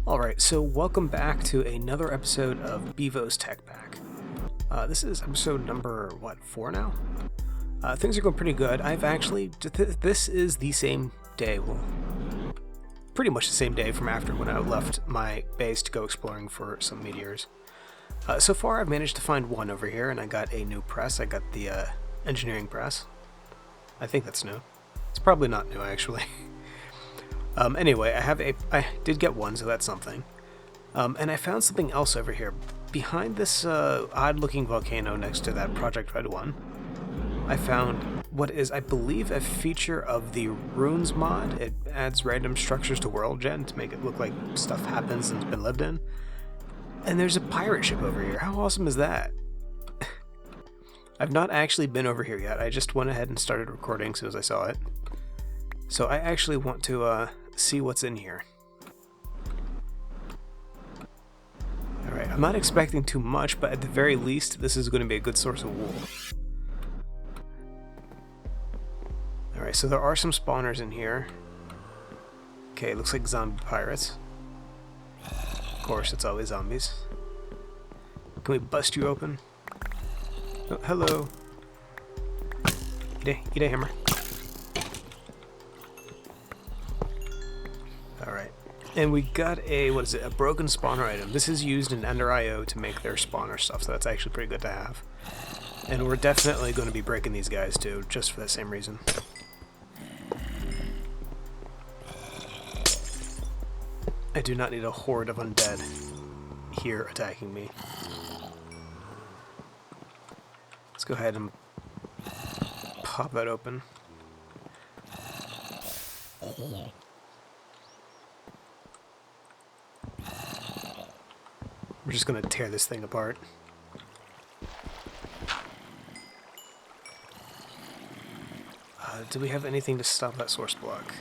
Alright, so welcome back to another episode of Bevo's Tech Pack. This is episode number, 4 now? Things are going pretty good. I've actually, this is the same day, well, pretty much the same day from after when I left my base to go exploring for some meteors. So far I've managed to find one over here, and I got a new press. I got the engineering press. I think that's new. It's probably not new, actually. Anyway, I did get one, so that's something. And I found something else over here. Behind this odd-looking volcano next to that Project Red one, I found what is, I believe, a feature of the Runes mod. It adds random structures to World Gen to make it look like stuff happens and has been lived in. And there's a pirate ship over here. How awesome is that? I've not actually been over here yet. I just went ahead and started recording as soon as I saw it. So I actually want to see what's in here. Alright, I'm not expecting too much, but at the very least, this is going to be a good source of wool. Alright, so there are some spawners in here. Okay, looks like zombie pirates. Of course, it's always zombies. Can we bust you open? Oh, hello. Eat a hammer. Alright. And we got a, a broken spawner item. This is used in Ender IO to make their spawner stuff, so that's actually pretty good to have. And we're definitely going to be breaking these guys too, just for that same reason. I do not need a horde of undead here attacking me. Let's go ahead and pop that open. We're just going to tear this thing apart. Do we have anything to stop that source block?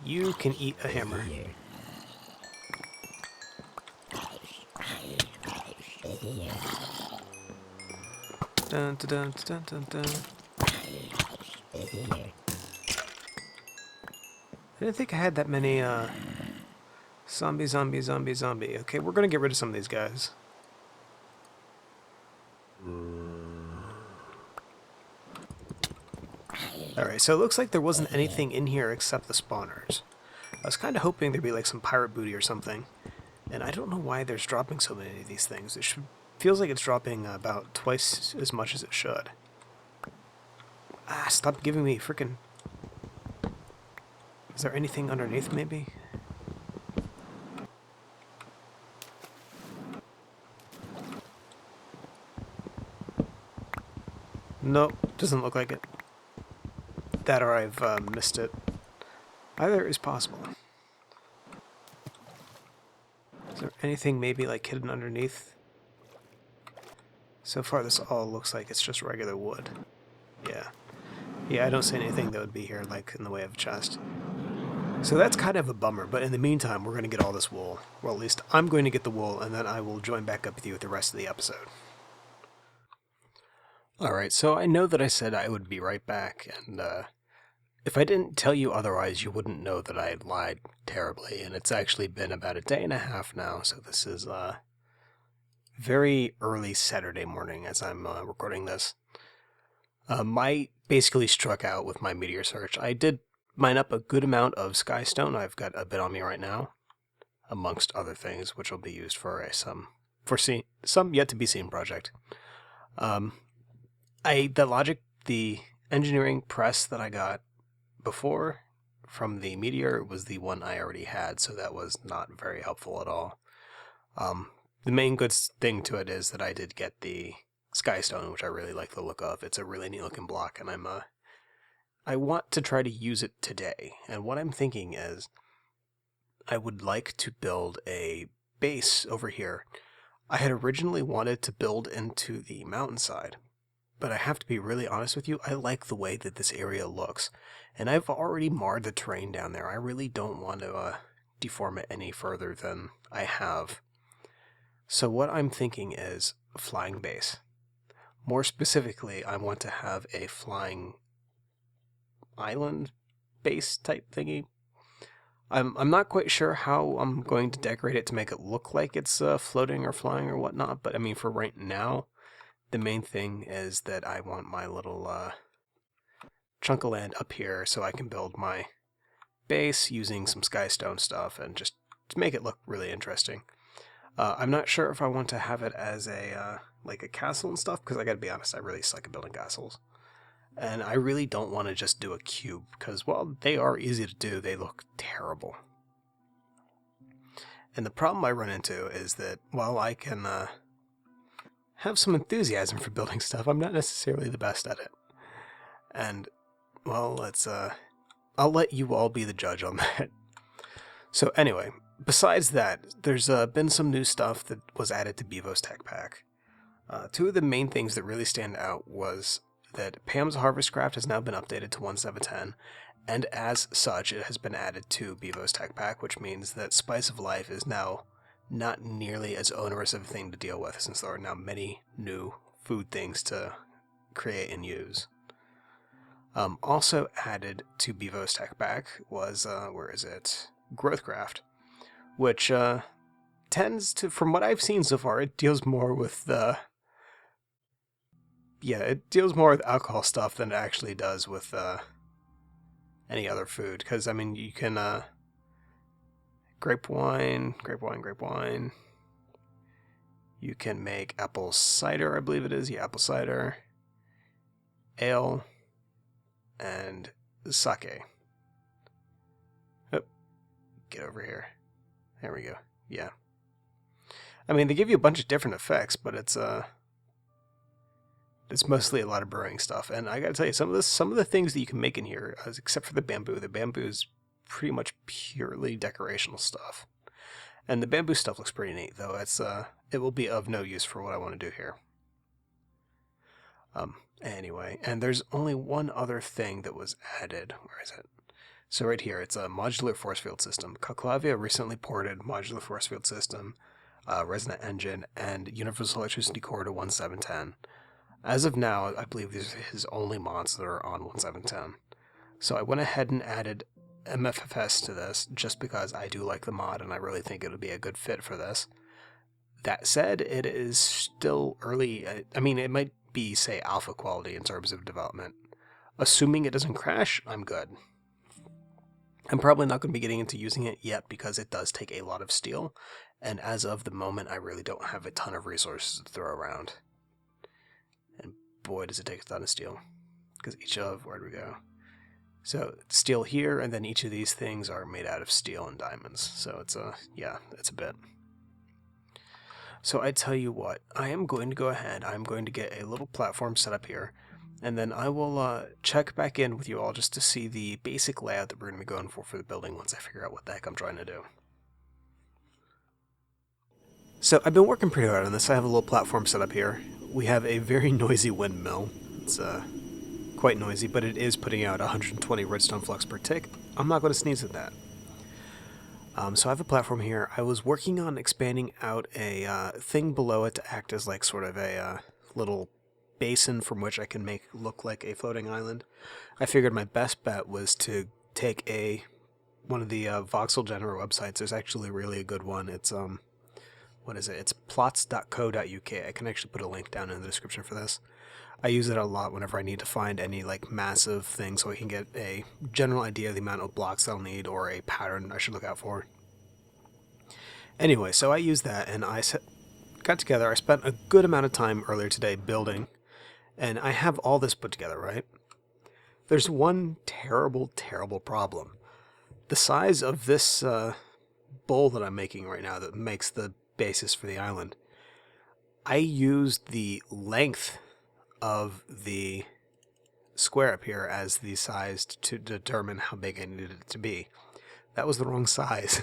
You can eat a hammer. Dun, dun, dun, dun, dun, dun. I didn't think I had that many, zombie. Okay, we're gonna get rid of some of these guys. Alright, so it looks like there wasn't anything in here except the spawners. I was kind of hoping there'd be like some pirate booty or something. And I don't know why there's dropping so many of these things. Feels like it's dropping about twice as much as it should. Ah, stop giving me frickin'... Is there anything underneath, maybe? Nope, doesn't look like it. That or I've missed it. Either is possible. Is there anything maybe like hidden underneath? So far this all looks like it's just regular wood. Yeah. Yeah, I don't see anything that would be here like in the way of a chest. So that's kind of a bummer, but in the meantime, we're going to get all this wool. Well, at least I'm going to get the wool, and then I will join back up with you with the rest of the episode. Alright, so I know that I said I would be right back, and if I didn't tell you otherwise, you wouldn't know that I had lied terribly, and it's actually been about a day and a half now, so this is very early Saturday morning as I'm recording this. I basically struck out with my meteor search. I did mine up a good amount of skystone. I've got a bit on me right now, amongst other things, which will be used for some yet to be seen project. The engineering press that I got before from the meteor was the one I already had, so that was not very helpful at all. The main good thing to it is that I did get the skystone, which I really like the look of. It's a really neat looking block, and I want to try to use it today, and what I'm thinking is I would like to build a base over here. I had originally wanted to build into the mountainside, but I have to be really honest with you, I like the way that this area looks, and I've already marred the terrain down there. I really don't want to deform it any further than I have. So what I'm thinking is a flying base. More specifically, I want to have a flying island base type thingy. I'm not quite sure how I'm going to decorate it to make it look like it's floating or flying or whatnot, but I mean, for right now, the main thing is that I want my little chunk of land up here so I can build my base using some skystone stuff and just to make it look really interesting. I'm not sure if I want to have it as a like a castle and stuff, because I gotta be honest, I really suck at building castles. And I really don't want to just do a cube, because while they are easy to do, they look terrible. And the problem I run into is that while I can have some enthusiasm for building stuff, I'm not necessarily the best at it. And, well, I'll let you all be the judge on that. So anyway, besides that, there's been some new stuff that was added to Bevo's Tech Pack. Two of the main things that really stand out was that Pam's Harvest Craft has now been updated to 1.7.10, and as such, it has been added to Bevo's Tech Pack, which means that Spice of Life is now not nearly as onerous of a thing to deal with, since there are now many new food things to create and use. Also added to Bevo's Tech Pack was, Growthcraft, which tends to, from what I've seen so far, it deals more with it deals more with alcohol stuff than it actually does with any other food. Because, I mean, you can grape wine. You can make apple cider, I believe it is. Yeah, apple cider, ale, and sake. Oh, get over here. There we go. Yeah. I mean, they give you a bunch of different effects, but it's mostly a lot of brewing stuff. And I gotta tell you, some of the things that you can make in here, except for the bamboo is pretty much purely decorational stuff. And the bamboo stuff looks pretty neat, though. It will be of no use for what I want to do here. Anyway, and there's only one other thing that was added. Where is it? So right here, it's a modular force field system. Calclavia recently ported modular force field system, resonant engine, and universal electricity core to 1.7.10. As of now, I believe these are his only mods that are on 1.7.10. So I went ahead and added MFFS to this just because I do like the mod and I really think it would be a good fit for this. That said, it is still early. I mean, it might be, say, alpha quality in terms of development. Assuming it doesn't crash, I'm good. I'm probably not going to be getting into using it yet because it does take a lot of steel. And as of the moment, I really don't have a ton of resources to throw around. And boy, does it take a ton of steel. Because where'd we go? So, steel here, and then each of these things are made out of steel and diamonds. So it's a bit. So I tell you what, I am going to go ahead, I'm going to get a little platform set up here, and then I will check back in with you all just to see the basic layout that we're going to be going for the building once I figure out what the heck I'm trying to do. So I've been working pretty hard on this. I have a little platform set up here. We have a very noisy windmill. It's quite noisy, but it is putting out 120 redstone flux per tick. I'm not going to sneeze at that. So I have a platform here. I was working on expanding out a thing below it to act as like sort of a little basin from which I can make look like a floating island. I figured my best bet was to take one of the voxel generator websites. There's actually really a good one. It's what is it? It's plots.co.uk. I can actually put a link down in the description for this. I use it a lot whenever I need to find any like massive thing so I can get a general idea of the amount of blocks I'll need or a pattern I should look out for. Anyway, so I used that and I got together. I spent a good amount of time earlier today building, and I have all this put together, right? There's one terrible, terrible problem. The size of this bowl that I'm making right now that makes the basis for the island, I used the length of the square up here as the size to determine how big I needed it to be. That was the wrong size.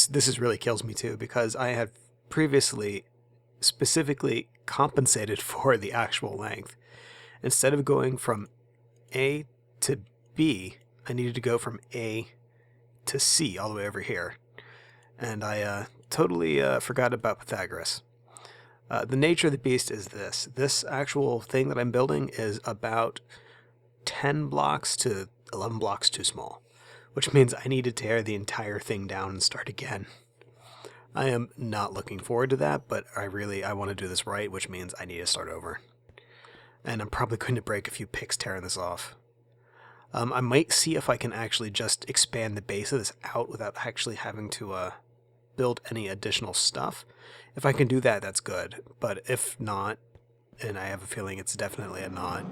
This really kills me too, because I had previously specifically compensated for the actual length. Instead of going from A to B, I needed to go from A to C all the way over here. And I totally forgot about Pythagoras. The nature of the beast is this. This actual thing that I'm building is about 10 blocks to 11 blocks too small, which means I need to tear the entire thing down and start again. I am not looking forward to that, but I want to do this right, which means I need to start over. And I'm probably going to break a few picks tearing this off. I might see if I can actually just expand the base of this out without actually having to build any additional stuff. If I can do that, that's good. But if not, and I have a feeling it's definitely a not,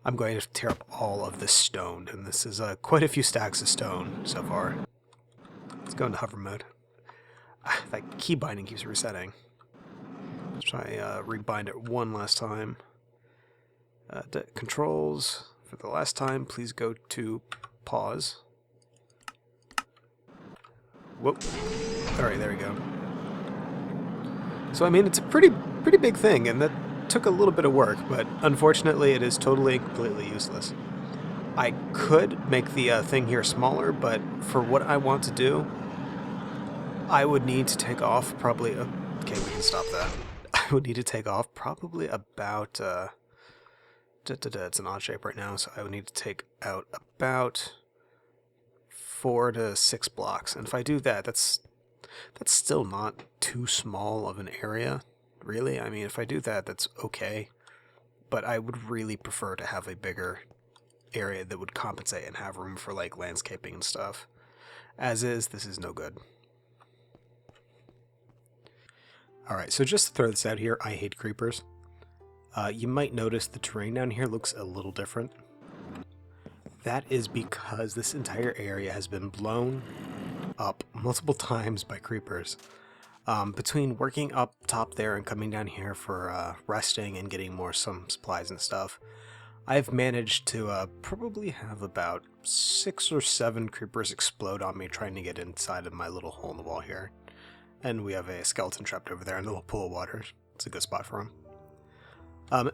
I'm going to tear up all of this stone. And this is quite a few stacks of stone so far. Let's go into hover mode. That key binding keeps resetting. Let's try rebind it one last time. Controls. For the last time, please go to pause. Whoop. Alright, there we go. So, I mean, it's a pretty big thing, and that took a little bit of work, but unfortunately it is totally and completely useless. I could make the thing here smaller, but for what I want to do, I would need to take off probably... okay, we can stop that. I would need to take off probably about... it's an odd shape right now, so I would need to take out about 4 to 6 blocks. And if I do that, that's still not too small of an area, really. I mean, if I do that, that's okay. But I would really prefer to have a bigger area that would compensate and have room for, like, landscaping and stuff. As is, this is no good. Alright, so just to throw this out here, I hate creepers. You might notice the terrain down here looks a little different. That is because this entire area has been blown up multiple times by creepers. Between working up top there and coming down here for resting and getting some supplies and stuff, I've managed to probably have about 6 or 7 creepers explode on me trying to get inside of my little hole in the wall here. And we have a skeleton trapped over there in a little pool of water. It's a good spot for him.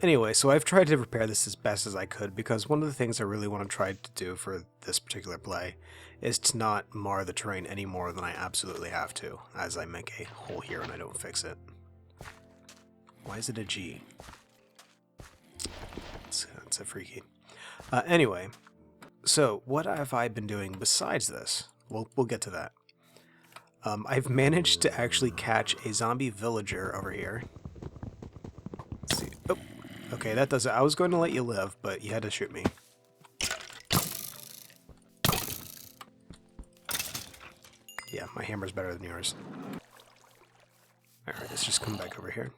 Anyway, so I've tried to repair this as best as I could, because one of the things I really want to try to do for this particular play is to not mar the terrain any more than I absolutely have to, as I make a hole here and I don't fix it. Why is it a G? It's a freaky. Anyway, so what have I been doing besides this? Well, we'll get to that. I've managed to actually catch a zombie villager over here. Let's see. Oh, okay, that does it. I was going to let you live, but you had to shoot me. Yeah, my hammer's better than yours. Alright, let's just come back over here.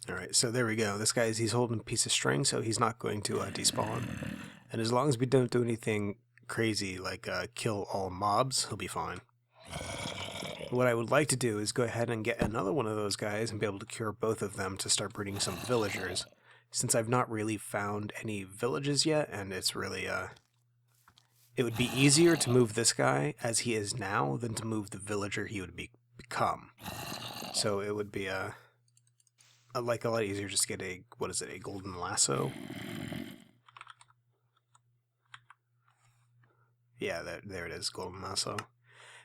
Alright, so there we go. This guy he's holding a piece of string, so he's not going to despawn. And as long as we don't do anything crazy like kill all mobs, he'll be fine. What I would like to do is go ahead and get another one of those guys and be able to cure both of them to start breeding some villagers, since I've not really found any villages yet, and it's really it would be easier to move this guy as he is now than to move the villager he would become. So it would be like a lot easier just to get a a golden lasso. Yeah, there it is, golden lasso.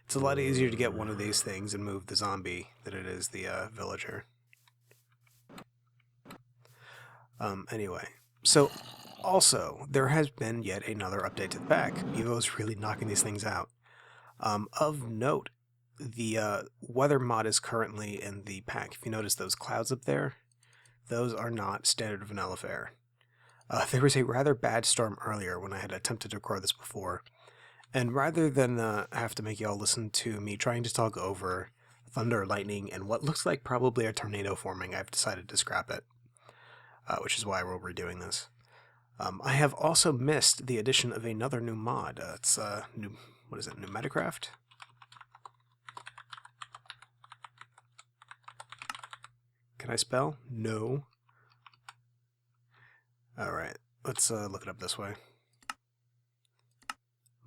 It's a lot easier to get one of these things and move the zombie than it is the villager. Anyway, so also, there has been yet another update to the pack. Bevo's really knocking these things out. Of note, the weather mod is currently in the pack. If you notice those clouds up there, those are not standard vanilla fare. There was a rather bad storm earlier when I had attempted to record this before. And rather than have to make y'all listen to me trying to talk over thunder, lightning, and what looks like probably a tornado forming, I've decided to scrap it. Which is why we're redoing this. I have also missed the addition of another new mod. It's what is it, Pneumaticraft? Can I spell? No. Alright, let's look it up this way.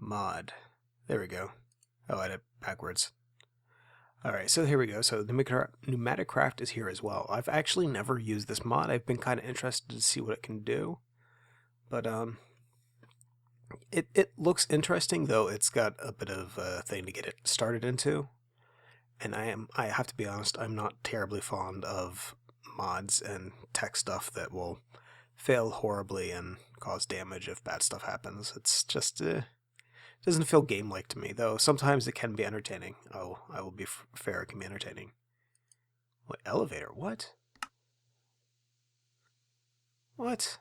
Mod. There we go. Oh, I did it backwards. Alright, so here we go. So the Pneumaticraft is here as well. I've actually never used this mod. I've been kind of interested to see what it can do. But it looks interesting, though it's got a bit of a thing to get it started into. And I have to be honest, I'm not terribly fond of mods and tech stuff that will fail horribly and cause damage if bad stuff happens. It's just doesn't feel game-like to me, though sometimes it can be entertaining. Oh, I will be fair, it can be entertaining. What, elevator? What? What?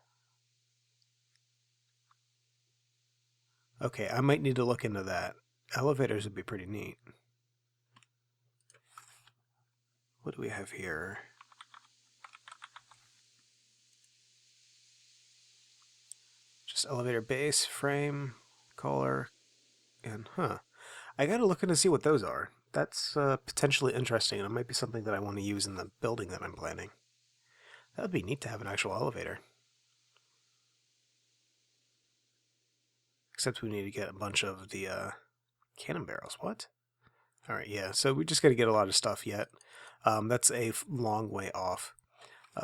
Okay, I might need to look into that. Elevators would be pretty neat. What do we have here? Just elevator base, frame, color, and I gotta look in to see what those are. That's potentially interesting, and it might be something that I want to use in the building that I'm planning. That would be neat to have an actual elevator. Except we need to get a bunch of the cannon barrels. What? Alright, yeah, so we just gotta get a lot of stuff yet. That's a long way off.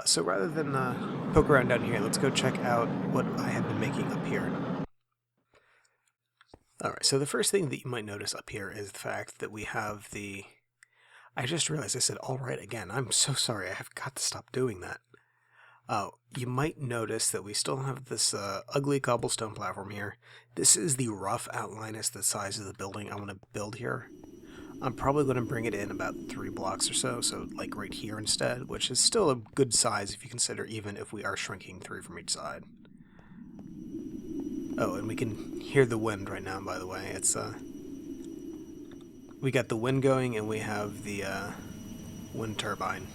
So rather than poke around down here, let's go check out what I have been making up here. Alright, so the first thing that you might notice up here is the fact that we have the... I just realized I said alright again. I'm so sorry, I have got to stop doing that. You might notice that we still have this ugly cobblestone platform here. This is the rough outline as the size of the building I want to build here. I'm probably going to bring it in about 3 blocks or so, so like right here instead, which is still a good size if you consider even if we are shrinking 3 from each side. Oh, and we can hear the wind right now, by the way. It's we got the wind going and we have the wind turbine.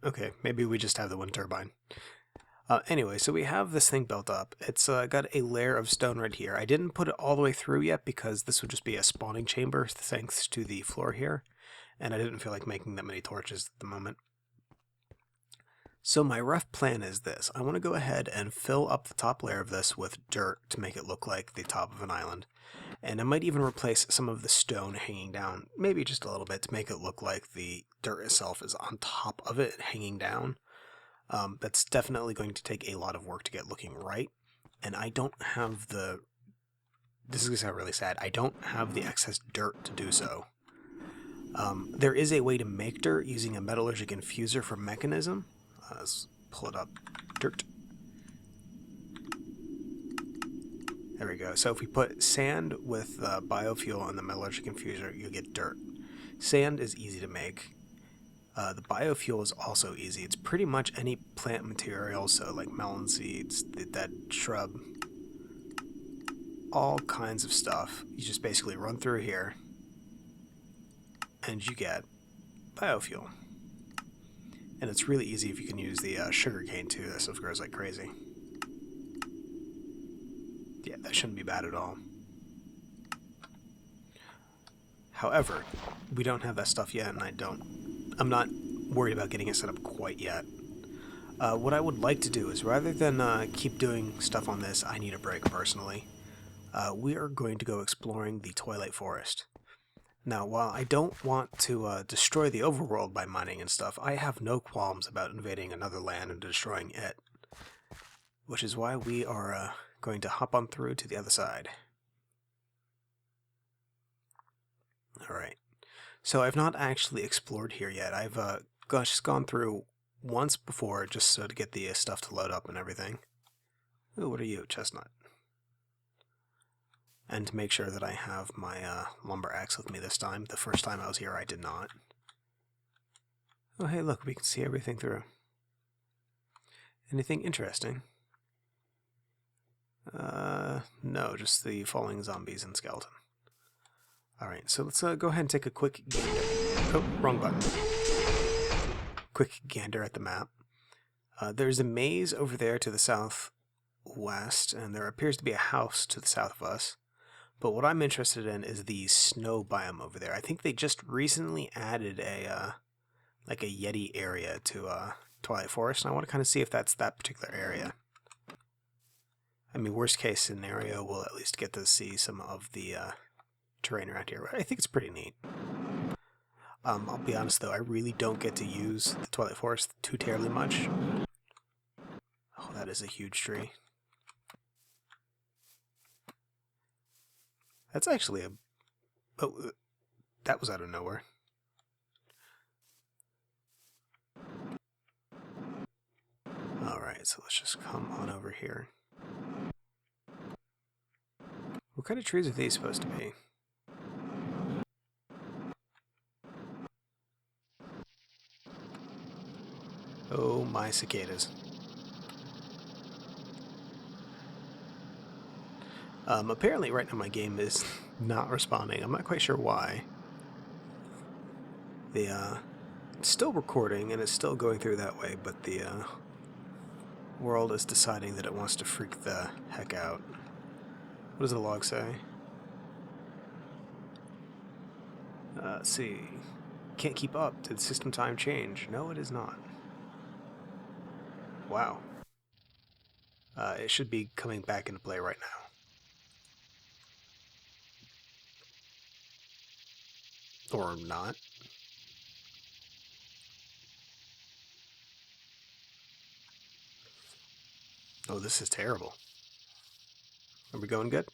Okay, maybe we just have the wind turbine. Anyway, so we have this thing built up. It's got a layer of stone right here. I didn't put it all the way through yet because this would just be a spawning chamber thanks to the floor here, and I didn't feel like making that many torches at the moment. So my rough plan is this. I want to go ahead and fill up the top layer of this with dirt to make it look like the top of an island. And I might even replace some of the stone hanging down, maybe just a little bit, to make it look like the dirt itself is on top of it hanging down. That's definitely going to take a lot of work to get looking right, and I don't have the... This is going to sound really sad. I don't have the excess dirt to do so. There is a way to make dirt using a metallurgic infuser from Mechanism. Let's pull it up. Dirt. There we go. So if we put sand with biofuel in the metallurgic infuser, you get dirt. Sand is easy to make. The biofuel is also easy. It's pretty much any plant material, so like melon seeds, the dead shrub, all kinds of stuff. You just basically run through here, and you get biofuel. And it's really easy if you can use the sugar cane too. That stuff grows like crazy. Yeah, that shouldn't be bad at all. However, we don't have that stuff yet, and I'm not worried about getting it set up quite yet. What I would like to do is, rather than keep doing stuff on this, I need a break personally. We are going to go exploring the Twilight Forest. Now, while I don't want to destroy the overworld by mining and stuff, I have no qualms about invading another land and destroying it. Which is why we are going to hop on through to the other side. Alright. So I've not actually explored here yet. I've just gone through once before just so to get the stuff to load up and everything. Ooh, what are you, chestnut? And to make sure that I have my lumber axe with me this time. The first time I was here I did not. Oh hey look, we can see everything through. Anything interesting? No, just the falling zombies and skeleton. Alright, so let's go ahead and take a quick gander. Oh, wrong button. Quick gander at the map. There's a maze over there to the southwest, and there appears to be a house to the south of us. But what I'm interested in is the snow biome over there. I think they just recently added a like a Yeti area to Twilight Forest, and I want to kind of see if that's that particular area. I mean, worst case scenario, we'll at least get to see some of the terrain around here. I think it's pretty neat. I'll be honest though, I really don't get to use the Twilight Forest too terribly much. Oh, that is a huge tree. That's actually a... Oh, that was out of nowhere. Alright, so let's just come on over here. What kind of trees are these supposed to be? Oh, my cicadas. Apparently right now my game is not responding. I'm not quite sure why. It's still recording and it's still going through that way, but the world is deciding that it wants to freak the heck out. What does the log say? Let's see. Can't keep up. Did system time change? No, it is not. Wow. It should be coming back into play right now. Or not. Oh, this is terrible. Are we going good?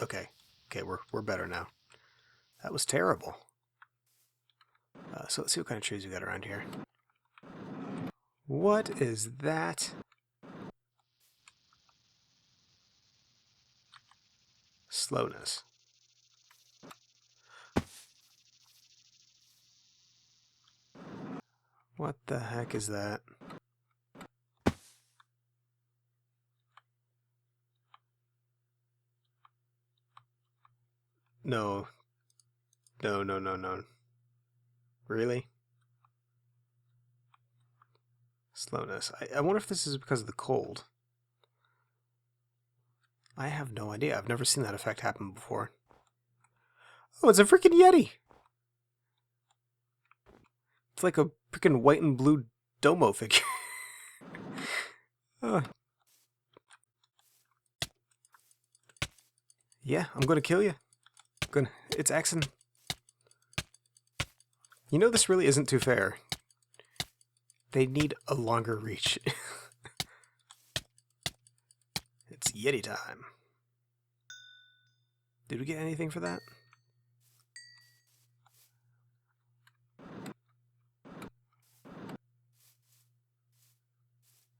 Okay. Okay, we're better now. That was terrible. So let's see what kind of trees we got around here. What is that? Slowness. What the heck is that? No. No, no, no, no. Really? Slowness. I wonder if this is because of the cold. I have no idea. I've never seen that effect happen before. Oh, it's a freaking Yeti! It's like a freaking white and blue Domo figure. Yeah, I'm gonna kill you. It's Axon. You know, this really isn't too fair. They need a longer reach. It's Yeti time. Did we get anything for that?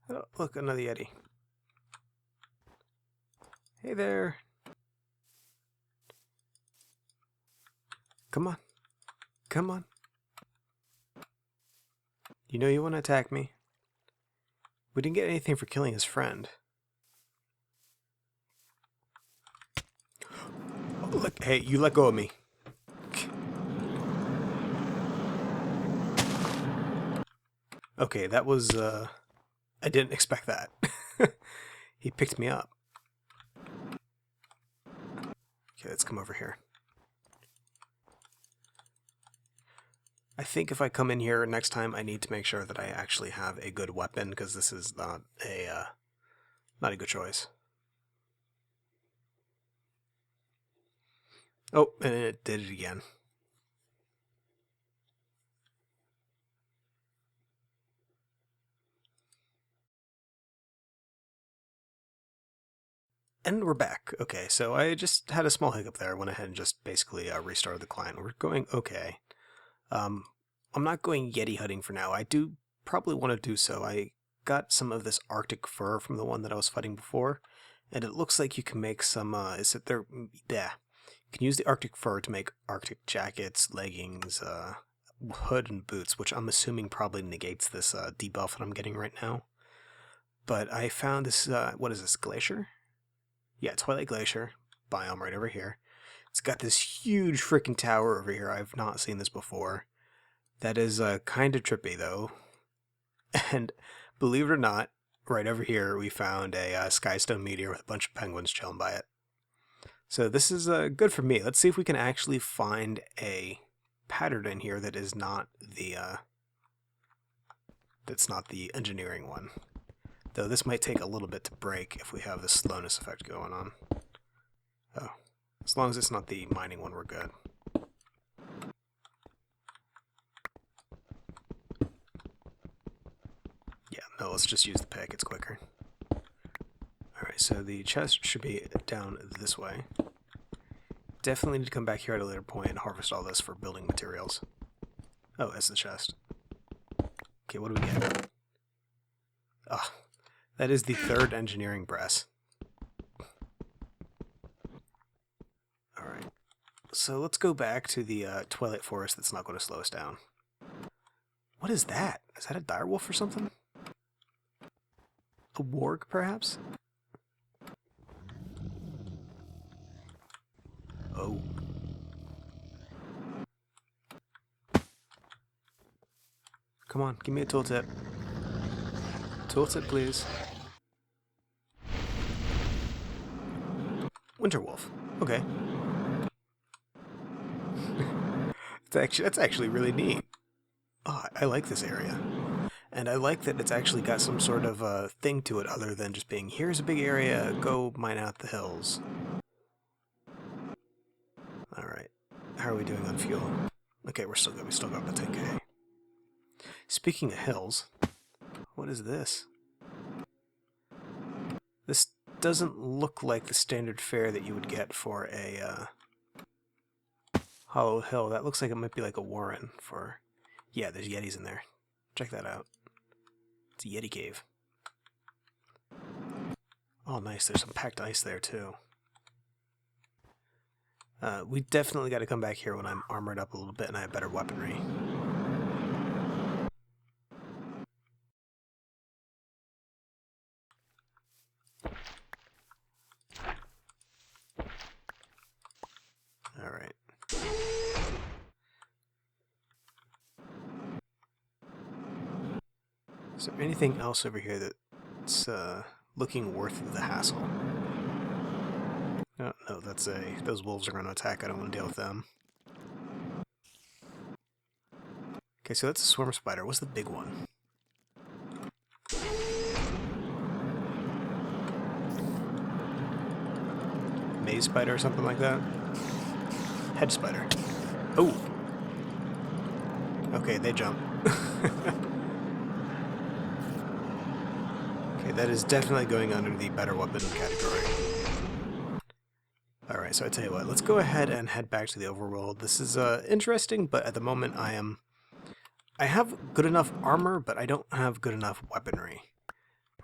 Oh, look, another Yeti. Hey there. Come on. Come on. You know you want to attack me. We didn't get anything for killing his friend. Oh, look, hey, you let go of me. Okay, that was, I didn't expect that. He picked me up. Okay, let's come over here. I think if I come in here next time, I need to make sure that I actually have a good weapon, because this is not a good choice. Oh, and it did it again. And we're back. Okay, so I just had a small hiccup there. I went ahead and just basically restarted the client. We're going okay. I'm not going Yeti hunting for now. I do probably want to do so. I got some of this Arctic fur from the one that I was fighting before, and it looks like you can make some, yeah. You can use the Arctic fur to make Arctic jackets, leggings, hood, and boots, which I'm assuming probably negates this debuff that I'm getting right now. But I found this, what is this, glacier? Yeah, Twilight Glacier biome right over here. It's got this huge freaking tower over here. I've not seen this before. That is kind of trippy, though. And believe it or not, right over here we found a skystone meteor with a bunch of penguins chilling by it. So this is good for me. Let's see if we can actually find a pattern in here that is not the engineering one. Though this might take a little bit to break if we have the slowness effect going on. Oh, as long as it's not the mining one, we're good. Yeah, no, let's just use the pick, it's quicker. Alright, so the chest should be down this way. definitely need to come back here at a later point and harvest all this for building materials. Oh, that's the chest. Okay, what do we get? Ah, that is the 3rd engineering press. Alright. So let's go back to the Twilight Forest that's not going to slow us down. What is that? Is that a direwolf or something? A warg, perhaps? Oh. Come on, give me a tooltip. Tooltip, please. Winterwolf. Okay. That's actually really neat. Oh, I like this area. And I like that it's actually got some sort of thing to it other than just being, here's a big area, go mine out the hills. Alright. How are we doing on fuel? Okay, we're still good. We still got the 10k. Speaking of hills, what is this? This doesn't look like the standard fare that you would get for a hollow hill. That looks like it might be like a warren for... Yeah, there's yetis in there. Check that out. It's a yeti cave. Oh, nice. There's some packed ice there, too. We definitely got to come back here when I'm armored up a little bit and I have better weaponry. Alright. Is there anything else over here that's looking worth the hassle? Oh, no, that's those wolves are going to attack. I don't want to deal with them. Okay, so that's a swarm spider. What's the big one? Maze spider or something like that? Head spider. Oh! Okay, they jump. Okay, that is definitely going under the better weapon category. Alright, so I tell you what, let's go ahead and head back to the overworld. This is interesting, but at the moment I have good enough armor, but I don't have good enough weaponry.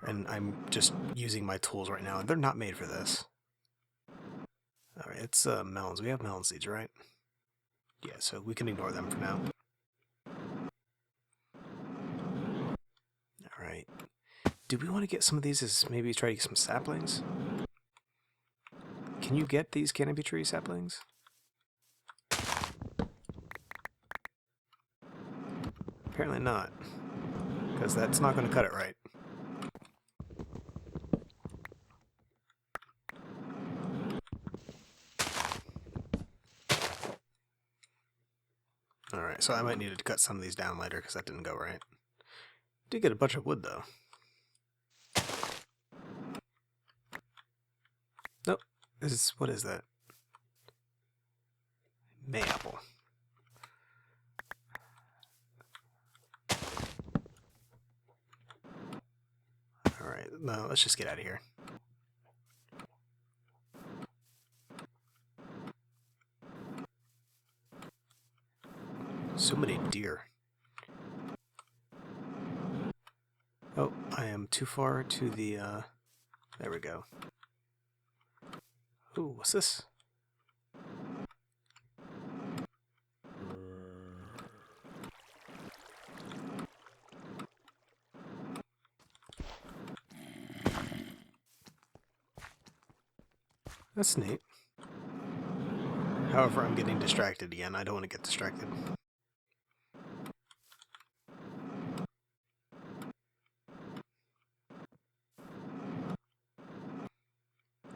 And I'm just using my tools right now, and they're not made for this. Alright, it's melons. We have melon seeds, right? Yeah, so we can ignore them for now. Alright. Do we want to get some of these as maybe try to get some saplings? Can you get these canopy tree saplings? Apparently not. Because that's not going to cut it right. Alright, so I might need to cut some of these down later because that didn't go right. Did get a bunch of wood though. Nope. What is that? Mayapple. Alright, no, let's just get out of here. So many deer. Oh, I am too far to the, there we go. Ooh, what's this? That's neat. However, I'm getting distracted again. I don't want to get distracted.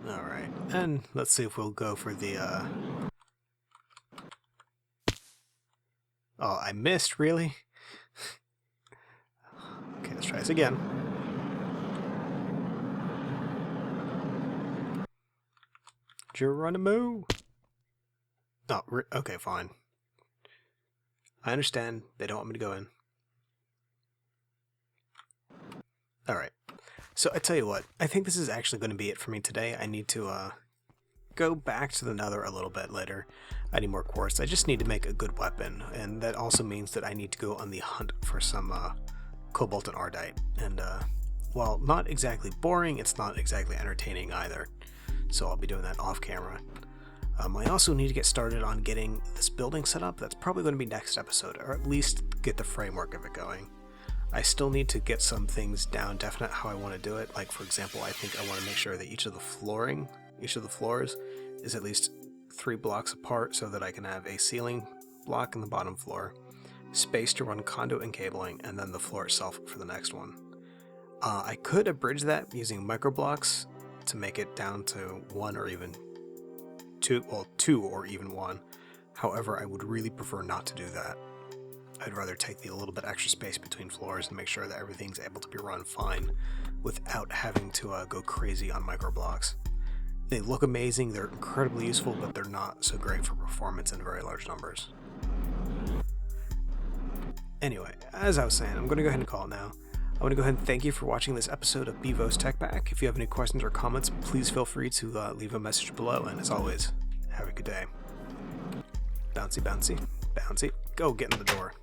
Alright, and let's see if we'll go for the, Oh, I missed, really? Okay, let's try this again. Geronimo! Oh, okay, fine. I understand. They don't want me to go in. Alright. So, I tell you what. I think this is actually going to be it for me today. I need to, go back to the Nether a little bit later. I need more quartz. I just need to make a good weapon, and that also means that I need to go on the hunt for some cobalt and ardite. And while not exactly boring, it's not exactly entertaining either. So I'll be doing that off camera. I also need to get started on getting this building set up. That's probably going to be next episode, or at least get the framework of it going. I still need to get some things down definite how I want to do it. Like, for example, I think I want to make sure that each of the floors is at least 3 blocks apart so that I can have a ceiling block in the bottom floor, space to run conduit and cabling, and then the floor itself for the next one. I could abridge that using microblocks to make it down to 1 or even 2, well, 2 or even 1. However, I would really prefer not to do that. I'd rather take the little bit extra space between floors and make sure that everything's able to be run fine without having to go crazy on microblocks. They look amazing, they're incredibly useful, but they're not so great for performance in very large numbers. Anyway, as I was saying, I'm going to go ahead and call it now. I want to go ahead and thank you for watching this episode of Bevo's Tech Pack. If you have any questions or comments, please feel free to leave a message below, and as always, have a good day. Bouncy, bouncy, bouncy. Go get in the door.